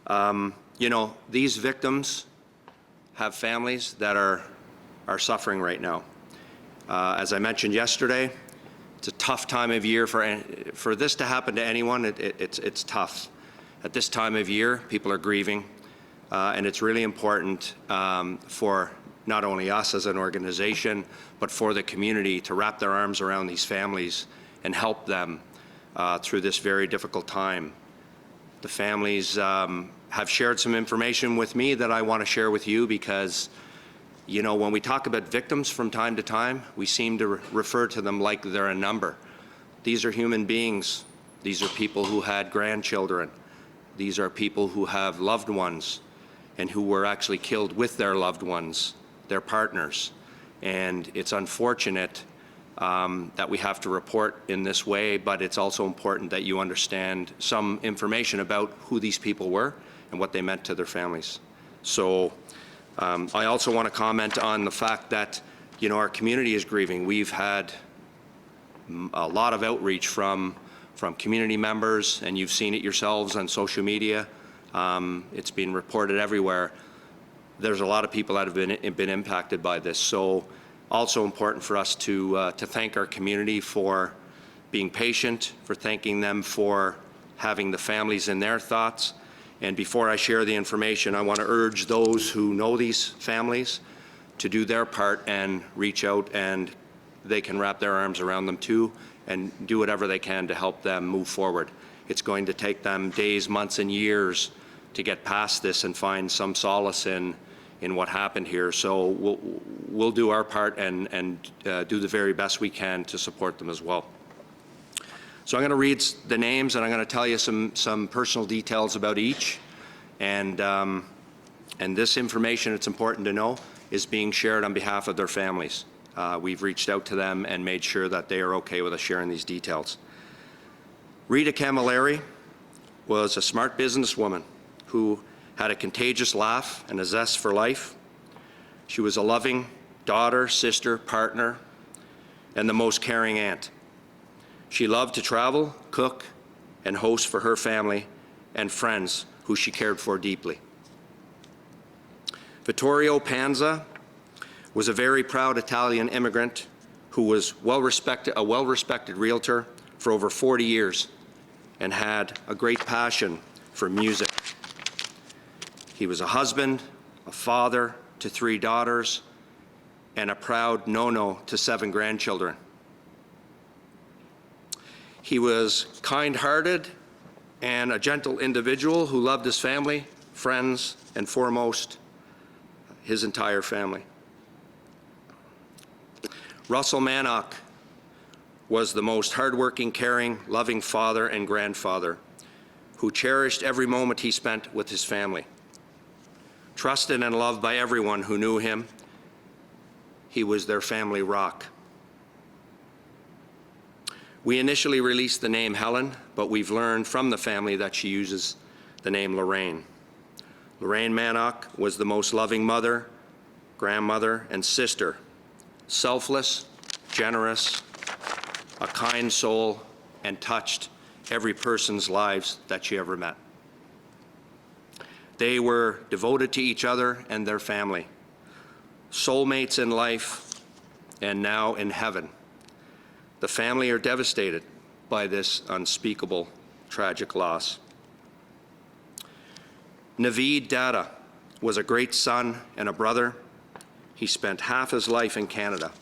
You know, these victims have families that are suffering right now. As I mentioned yesterday, it's a tough time of year for this to happen to anyone. It's tough. At this time of year, people are grieving, and it's really important for not only us as an organization, but for the community to wrap their arms around these families and help them through this very difficult time. The families have shared some information with me that I want to share with you because, you know, when we talk about victims from time to time, we seem to refer to them like they're a number. These are human beings. These are people who had grandchildren. These are people who have loved ones and who were actually killed with their loved ones, their partners. And it's unfortunate that we have to report in this way, but it's also important that you understand some information about who these people were and what they meant to their families. So I also want to comment on the fact that, you know, our community is grieving. We've had a lot of outreach from community members, and you've seen it yourselves on social media. It's been reported everywhere. There's a lot of people that have been impacted by this. So also important for us to thank our community for being patient, for thanking them for having the families in their thoughts. And before I share the information, I want to urge those who know these families to do their part and reach out, and they can wrap their arms around them too and do whatever they can to help them move forward. It's going to take them days, months, and years to get past this and find some solace in what happened here. So we'll do our part and do the very best we can to support them as well. So I'm going to read the names, and I'm going to tell you some personal details about each. And this information, it's important to know, is being shared on behalf of their families. We've reached out to them and made sure that they are okay with us sharing these details. Rita Camilleri was a smart businesswoman who had a contagious laugh and a zest for life. She was a loving daughter, sister, partner, and the most caring aunt. She loved to travel, cook, and host for her family and friends who she cared for deeply. Vittorio Panza was a very proud Italian immigrant who was a well-respected realtor for over 40 years and had a great passion for music. He was a husband, a father to 3 daughters, and a proud nonno to 7 grandchildren. He was kind-hearted and a gentle individual who loved his family, friends, and foremost, his entire family. Russell Manock was the most hardworking, caring, loving father and grandfather who cherished every moment he spent with his family. Trusted and loved by everyone who knew him, he was their family rock. We initially released the name Helen, but we've learned from the family that she uses the name Lorraine. Lorraine Manock was the most loving mother, grandmother, and sister. Selfless, generous, a kind soul, and touched every person's lives that she ever met. They were devoted to each other and their family, soulmates in life and now in heaven. The family are devastated by this unspeakable, tragic loss. Naveed Dada was a great son and a brother. He spent half his life in Canada,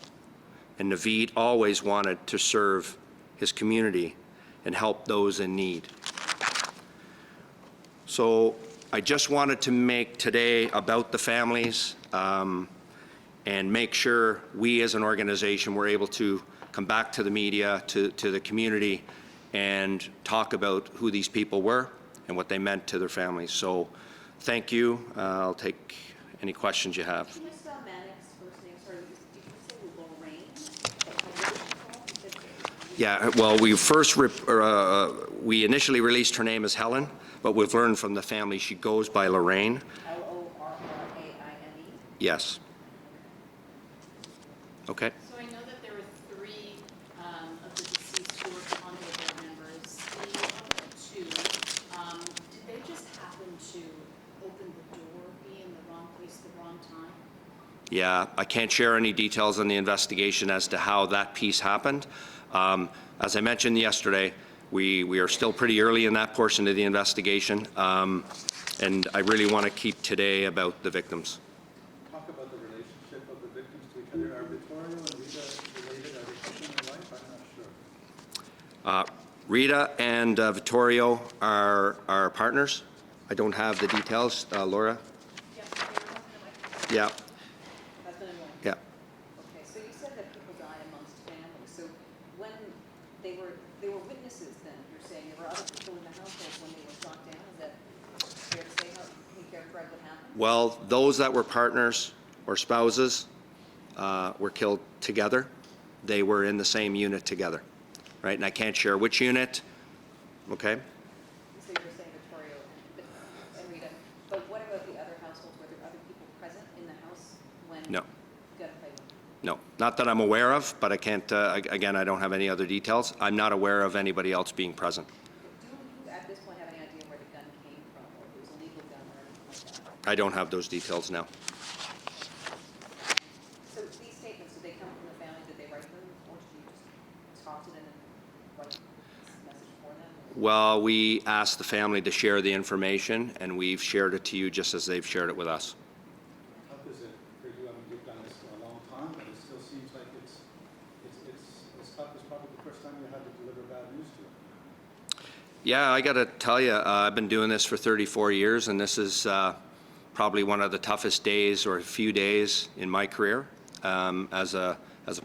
and Naveed always wanted to serve his community and help those in need. So I just wanted to make today about the families and make sure we as an organization were able to come back to the media, to the community, and talk about who these people were and what they meant to their families. So thank you. I'll take any questions you have. Can you spell Manock's first name? Sorry, did you say Lorraine? Yeah, well, we initially released her name as Helen, but we've learned from the family she goes by Lorraine. Lorraine? Yes. Okay. So I know that there were 3 of the deceased who were condo board members. The other 2, did they just happen to open the door, be in the wrong place at the wrong time? Yeah, I can't share any details on the investigation as to how that piece happened. As I mentioned yesterday, we are still pretty early in that portion of the investigation, and I really want to keep today about the victims. Talk about the relationship of the victims to each other. Are Vittorio and Rita related? Are they husband and wife? I'm not sure. Rita and Vittorio are partners. I don't have the details. Laura? Yeah, they're husband and wife. Yeah. Husband and wife. Yeah. Okay, so you said that people died amongst family. So when they were witnesses then, you're saying there were other people in the household when they were shot down? Is that fair to say? How can you characterize what happened? Well, those that were partners or spouses were killed together. They were in the same unit together, right? And I can't share which unit, okay? So you were saying Vittorio and Rita. But what about the other households? Were there other people present in the house when No. gunfight went? No, not that I'm aware of, but I can't, again, I don't have any other details. I'm not aware of anybody else being present. Do you at this point have any idea where the gun came from, or if it was a legal gun or anything like that? I don't have those details now. So these statements, did they come from the family? Did they write them, or did you just talk to them and write this message for them? Well, we asked the family to share the information, and we've shared it to you just as they've shared it with us. How tough is it for you? I mean, you've done this for a long time, but it still seems like it's as tough as probably the first time you had to deliver bad news to it. Yeah, I got to tell you, I've been doing this for 34 years, and this is probably one of the toughest days or few days in my career as a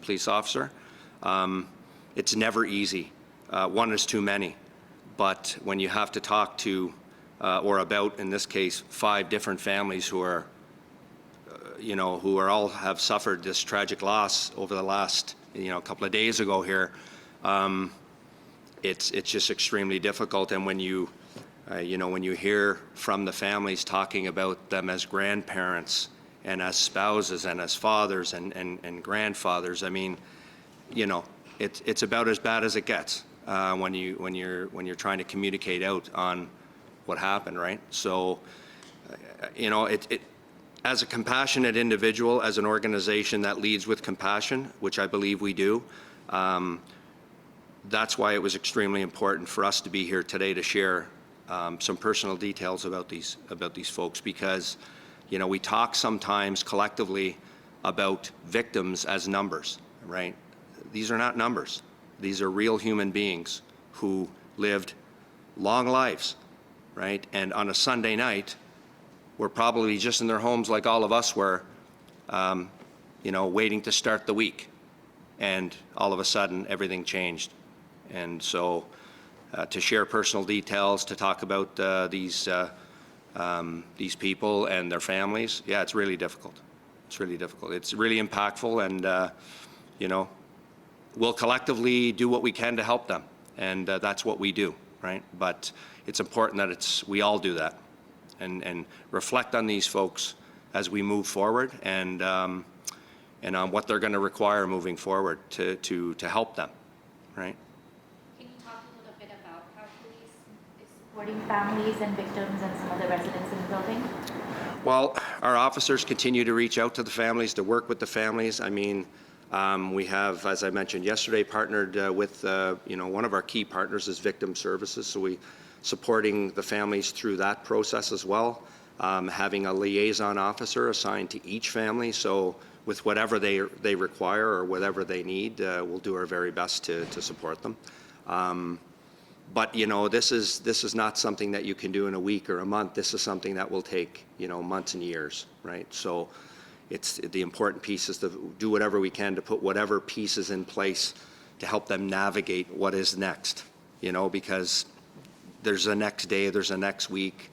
police officer. It's never easy. One is too many. But when you have to talk to, or about, in this case, 5 different families who are, who are all have suffered this tragic loss over the last, couple of days ago here, it's just extremely difficult. And when you, when you hear from the families talking about them as grandparents and as spouses and as fathers and grandfathers, I mean, it's about as bad as it gets. When you're trying to communicate out on what happened, right? So, as a compassionate individual, as an organization that leads with compassion, which I believe we do, that's why it was extremely important for us to be here today to share some personal details about these folks, because, we talk sometimes collectively about victims as numbers, right? These are not numbers. These are real human beings who lived long lives, right? And on a Sunday night, were probably just in their homes like all of us were, waiting to start the week. And all of a sudden, everything changed. And so to share personal details, to talk about these people and their families, yeah, it's really difficult. It's really difficult. It's really impactful, and, we'll collectively do what we can to help them, and that's what we do, right? But it's important that we all do that, and reflect on these folks as we move forward, and on what they're going to require moving forward to help them, right? Can you talk a little bit about how police is supporting families and victims and some of the residents in the building? Well, our officers continue to reach out to the families, to work with the families. I mean, we have, as I mentioned yesterday, partnered with, one of our key partners is Victim Services, so we supporting the families through that process as well, having a liaison officer assigned to each family, so with whatever they require or whatever they need, we'll do our very best to support them. But, this is not something that you can do in a week or a month. This is something that will take, months and years, right? So it's the important piece is to do whatever we can to put whatever pieces in place to help them navigate what is next, because there's a next day, there's a next week,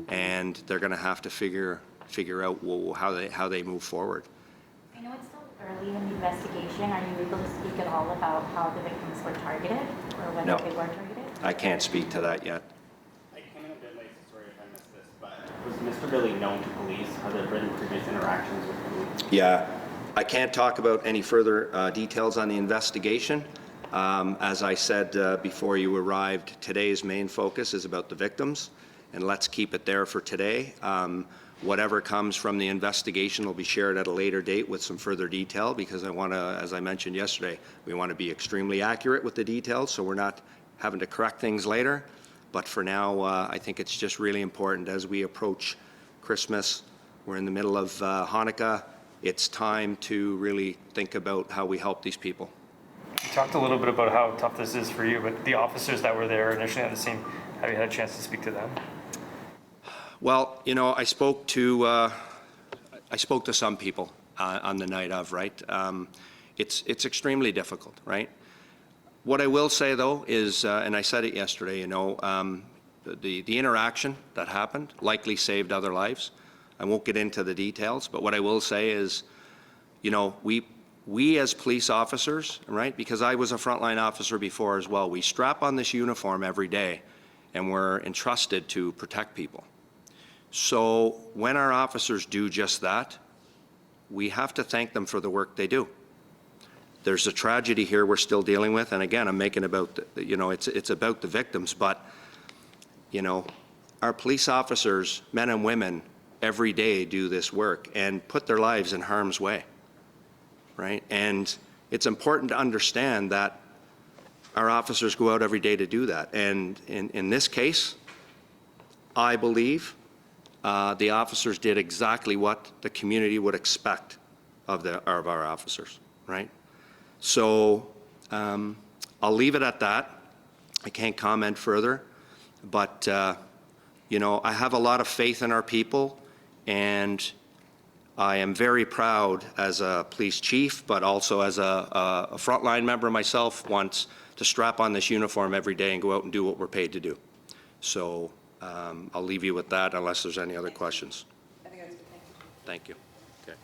and they're going to have to figure out how they move forward. I know it's still early in the investigation. Are you able to speak at all about how the victims were targeted or whether No. they were targeted? I can't speak to that yet. I came in a bit late, so sorry if I missed this, but was Mr. Billy known to police? Have there been previous interactions with police? Yeah, I can't talk about any further details on the investigation. As I said before you arrived, today's main focus is about the victims, and let's keep it there for today. Whatever comes from the investigation will be shared at a later date with some further detail, because I want to, as I mentioned yesterday, we want to be extremely accurate with the details so we're not having to correct things later. But for now, I think it's just really important as we approach Christmas. We're in the middle of Hanukkah. It's time to really think about how we help these people. You talked a little bit about how tough this is for you, but the officers that were there initially on the scene, have you had a chance to speak to them? Well, you know, I spoke to some people on the night of, right? It's extremely difficult, right? What I will say though is, and I said it yesterday, you know, the interaction that happened likely saved other lives. I won't get into the details, but what I will say is, you know, we as police officers, right? Because I was a frontline officer before as well. We strap on this uniform every day, and we're entrusted to protect people. So when our officers do just that, we have to thank them for the work they do. There's a tragedy here we're still dealing with, and again, I'm making about, you know, it's about the victims, but, you know, our police officers, men and women, every day do this work and put their lives in harm's way, right? And it's important to understand that our officers go out every day to do that. And in this case, I believe the officers did exactly what the community would expect of our officers, right? So I'll leave it at that. I can't comment further, but you know, I have a lot of faith in our people, and I am very proud as a police chief, but also as a frontline member myself once, to strap on this uniform every day and go out and do what we're paid to do. So I'll leave you with that unless there's any other questions. I think that's good. Thank you. Thank you. Okay.